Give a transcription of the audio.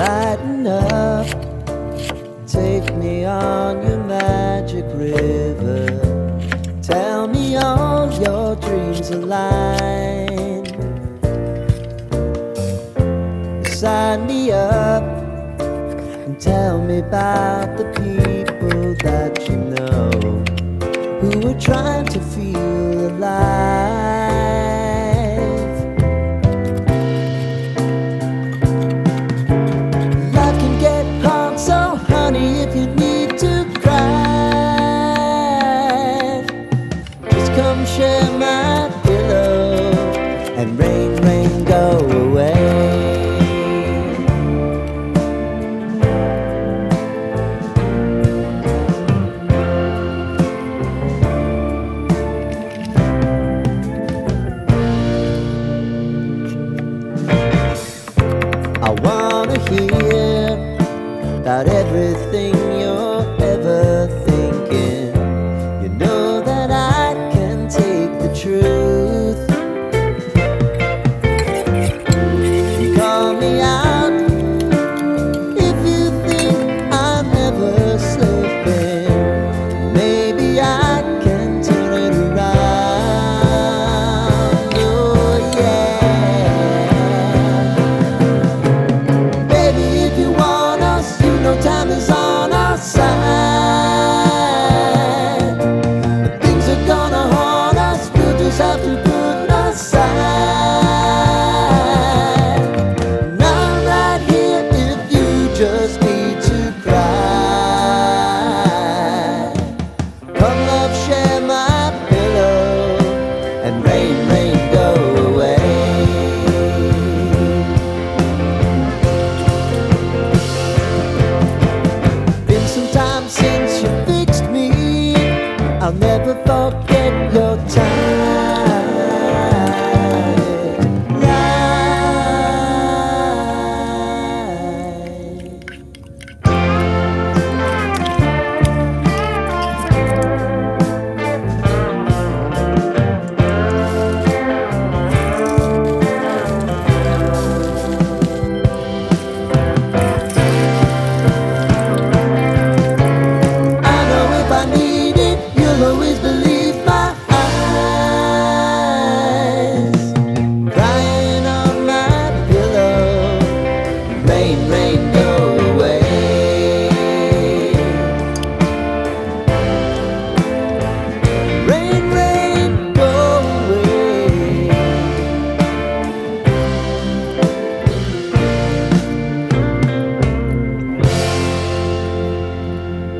Lighten up, take me on your magic river. Tell me all your dreams align. Sign me up and tell me about the people that you know who are trying to feel alive. Life can get hard, so honey, if you need to cry, just come share my pillow and rain, rain, go away. I wanna hear about everything